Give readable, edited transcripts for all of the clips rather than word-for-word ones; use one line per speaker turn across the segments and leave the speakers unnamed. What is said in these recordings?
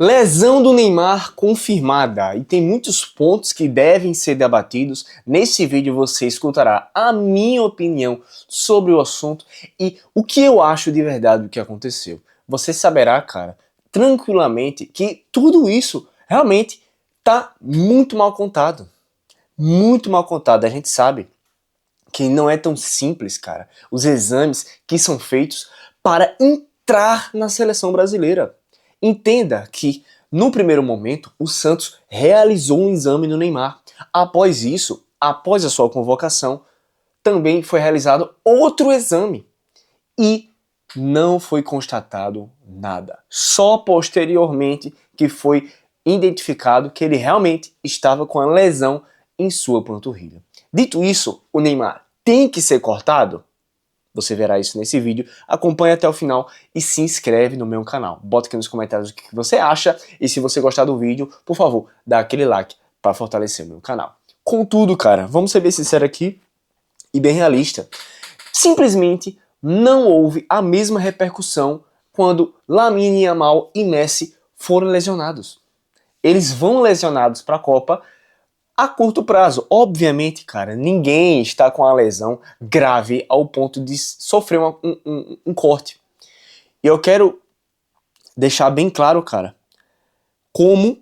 Lesão do Neymar confirmada, e tem muitos pontos que devem ser debatidos. Nesse vídeo você escutará a minha opinião sobre o assunto e o que eu acho de verdade do que aconteceu. Você saberá, cara, tranquilamente que tudo isso realmente tá muito mal contado. Muito mal contado. A gente sabe que não é tão simples, cara, os exames que são feitos para entrar na seleção brasileira. Entenda que, no primeiro momento, o Santos realizou um exame no Neymar. Após isso, após a sua convocação, também foi realizado outro exame. E não foi constatado nada. Só posteriormente que foi identificado que ele realmente estava com a lesão em sua panturrilha. Dito isso, o Neymar tem que ser cortado? Você verá isso nesse vídeo. Acompanhe até o final e se inscreve no meu canal. Bota aqui nos comentários o que você acha e se você gostar do vídeo, por favor, dá aquele like para fortalecer o meu canal. Contudo, cara, vamos ser bem sinceros aqui e bem realista. Simplesmente não houve a mesma repercussão quando Lamine Yamal e Messi foram lesionados. Eles vão lesionados para a Copa a curto prazo. Obviamente, cara, ninguém está com a lesão grave ao ponto de sofrer um corte. E eu quero deixar bem claro, cara, como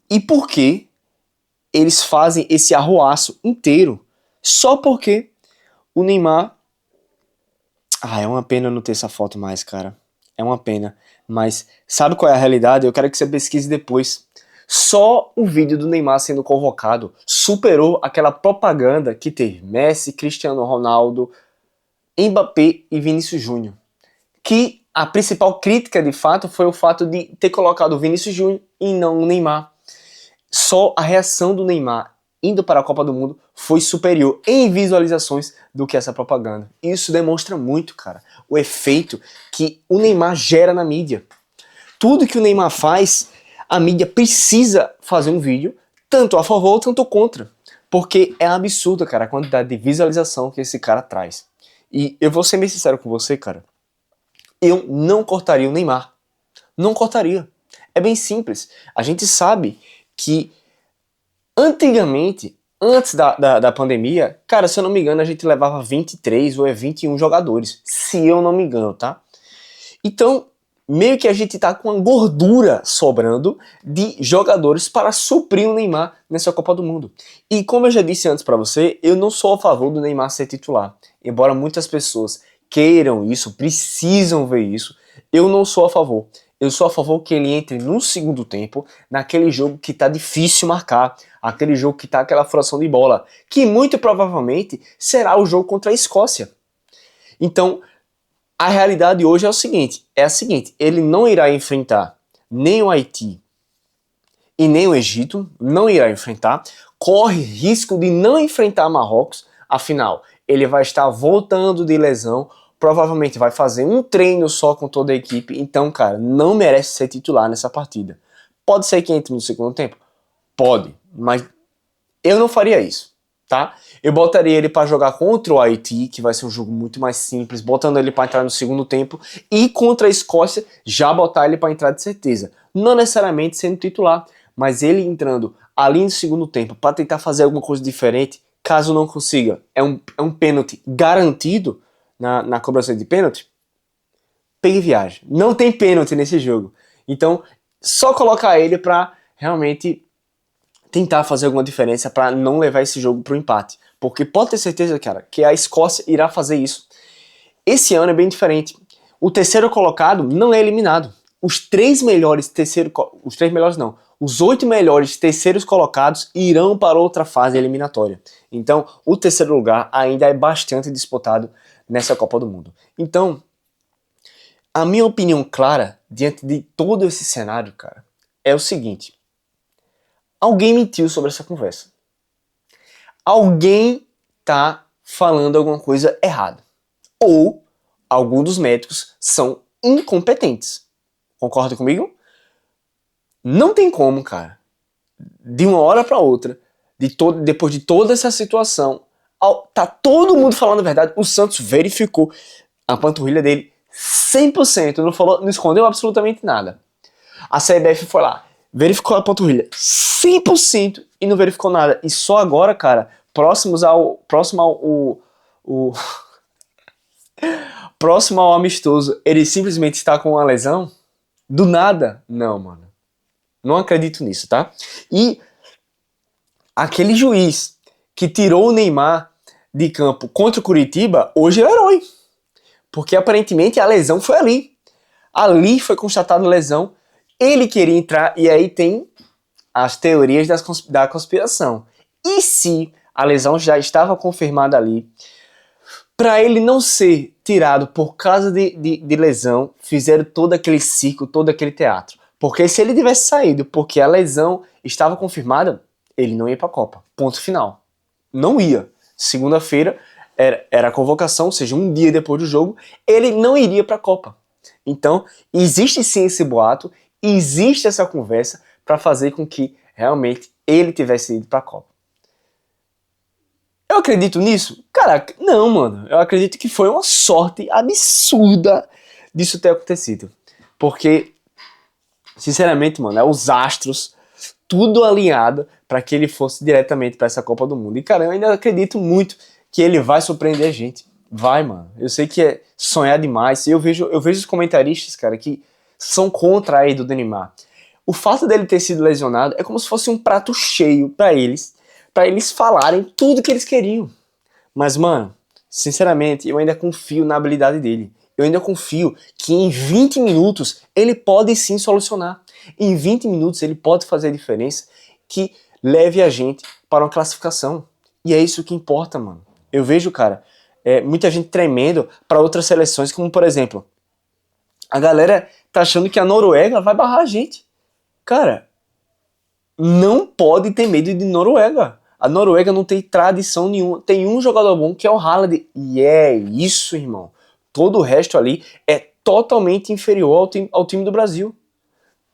e por que eles fazem esse arruaço inteiro só porque o Neymar... é uma pena não ter essa foto mais, cara. É uma pena. Mas sabe qual é a realidade? Eu quero que você pesquise depois. Só o vídeo do Neymar sendo convocado superou aquela propaganda que teve Messi, Cristiano Ronaldo, Mbappé e Vinícius Júnior. Que a principal crítica, de fato, foi o fato de ter colocado o Vinícius Júnior e não o Neymar. Só a reação do Neymar indo para a Copa do Mundo foi superior em visualizações do que essa propaganda. Isso demonstra muito, cara, o efeito que o Neymar gera na mídia. Tudo que o Neymar faz, a mídia precisa fazer um vídeo, tanto a favor, tanto contra. Porque é absurdo, cara, a quantidade de visualização que esse cara traz. E eu vou ser bem sincero com você, cara. Eu não cortaria o Neymar. Não cortaria. É bem simples. A gente sabe que antigamente, antes da pandemia, cara, se eu não me engano, a gente levava 23 ou 21 jogadores. Se eu não me engano, tá? Então, meio que a gente tá com uma gordura sobrando de jogadores para suprir o Neymar nessa Copa do Mundo. E como eu já disse antes pra você, eu não sou a favor do Neymar ser titular. Embora muitas pessoas queiram isso, precisam ver isso, eu não sou a favor. Eu sou a favor que ele entre no segundo tempo, naquele jogo que tá difícil marcar, aquele jogo que tá aquela fração de bola, que muito provavelmente será o jogo contra a Escócia. Então, a realidade hoje é a seguinte, ele não irá enfrentar nem o Haiti e nem o Egito, não irá enfrentar, corre risco de não enfrentar Marrocos, afinal, ele vai estar voltando de lesão, provavelmente vai fazer um treino só com toda a equipe, então, cara, não merece ser titular nessa partida. Pode ser que entre no segundo tempo? Pode, mas eu não faria isso, tá? Eu botaria ele para jogar contra o Haiti, que vai ser um jogo muito mais simples, botando ele para entrar no segundo tempo, e contra a Escócia, já botar ele para entrar de certeza. Não necessariamente sendo titular, mas ele entrando ali no segundo tempo para tentar fazer alguma coisa diferente, caso não consiga, é um pênalti garantido na cobrança de pênalti, pegue viagem. Não tem pênalti nesse jogo. Então, só colocar ele para realmente tentar fazer alguma diferença para não levar esse jogo para o empate. Porque pode ter certeza, cara, que a Escócia irá fazer isso. Esse ano é bem diferente. O terceiro colocado não é eliminado. Os 8 melhores terceiros colocados irão para outra fase eliminatória. Então, o terceiro lugar ainda é bastante disputado nessa Copa do Mundo. Então, a minha opinião clara diante de todo esse cenário, cara, é o seguinte. Alguém mentiu sobre essa conversa. Alguém tá falando alguma coisa errada. Ou algum dos médicos são incompetentes. Concorda comigo? Não tem como, cara, de uma hora para outra, depois de toda essa situação, tá todo mundo falando a verdade. O Santos verificou a panturrilha dele 100%, não escondeu absolutamente nada. A CBF foi lá, verificou a panturrilha 100% e não verificou nada. E só agora, cara, próximo ao amistoso, ele simplesmente está com uma lesão? Do nada? Não, mano. Não acredito nisso, tá? E aquele juiz que tirou o Neymar de campo contra o Curitiba, hoje é o herói. Porque aparentemente a lesão foi ali. Ali foi constatada a lesão, ele queria entrar, e aí tem as teorias da conspiração. E se a lesão já estava confirmada ali, para ele não ser tirado por causa de lesão, fizeram todo aquele circo, todo aquele teatro. Porque se ele tivesse saído porque a lesão estava confirmada, ele não ia para a Copa. Ponto final. Não ia. Segunda-feira era a convocação, ou seja, um dia depois do jogo, ele não iria para a Copa. Então, existe sim esse boato, existe essa conversa para fazer com que realmente ele tivesse ido para a Copa. Eu acredito nisso? Cara, não, mano. Eu acredito que foi uma sorte absurda disso ter acontecido. Porque, sinceramente, mano, é os astros, tudo alinhado para que ele fosse diretamente para essa Copa do Mundo. E, cara, eu ainda acredito muito que ele vai surpreender a gente. Vai, mano. Eu sei que é sonhar demais. Eu vejo os comentaristas, cara, que são contra a ida do Neymar. O fato dele ter sido lesionado é como se fosse um prato cheio para eles falarem tudo que eles queriam. Mas, mano, sinceramente, eu ainda confio na habilidade dele. Eu ainda confio que em 20 minutos ele pode sim solucionar. Em 20 minutos ele pode fazer a diferença que leve a gente para uma classificação. E é isso que importa, mano. Eu vejo, cara, muita gente tremendo para outras seleções, como por exemplo, a galera tá achando que a Noruega vai barrar a gente. Cara, não pode ter medo de Noruega. A Noruega não tem tradição nenhuma. Tem um jogador bom que é o Haaland. E é isso, irmão. Todo o resto ali é totalmente inferior ao time do Brasil.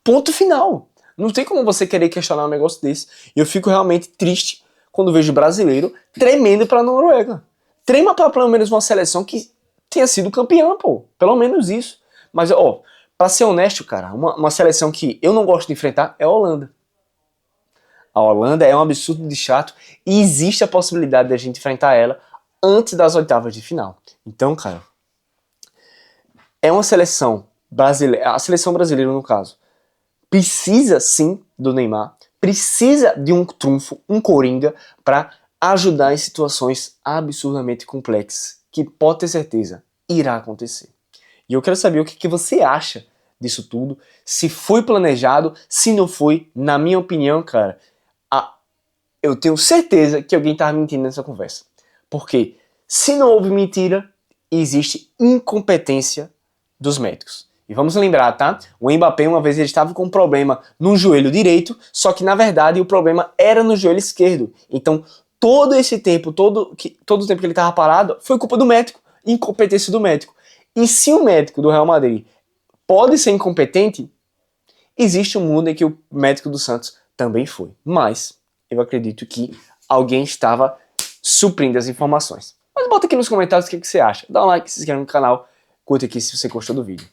Ponto final. Não tem como você querer questionar um negócio desse. E eu fico realmente triste quando vejo brasileiro tremendo pra Noruega. Trema pra pelo menos uma seleção que tenha sido campeã, pô. Pelo menos isso. Mas, ó, pra ser honesto, cara, uma seleção que eu não gosto de enfrentar é a Holanda. A Holanda é um absurdo de chato e existe a possibilidade de a gente enfrentar ela antes das oitavas de final. Então, cara, é uma seleção brasileira, a seleção brasileira no caso, precisa sim do Neymar, precisa de um trunfo, um coringa, para ajudar em situações absurdamente complexas, que pode ter certeza, irá acontecer. E eu quero saber o que você acha disso tudo, se foi planejado, se não foi. Na minha opinião, cara, eu tenho certeza que alguém estava mentindo nessa conversa. Porque se não houve mentira, existe incompetência dos médicos. E vamos lembrar, tá? O Mbappé, uma vez, ele estava com um problema no joelho direito, só que, na verdade, o problema era no joelho esquerdo. Então, todo esse tempo, todo o tempo que ele estava parado, foi culpa do médico, incompetência do médico. E se o médico do Real Madrid pode ser incompetente, existe um mundo em que o médico do Santos também foi. Mas eu acredito que alguém estava suprindo as informações. Mas bota aqui nos comentários o que você acha. Dá um like, se inscreve no canal, curta aqui se você gostou do vídeo.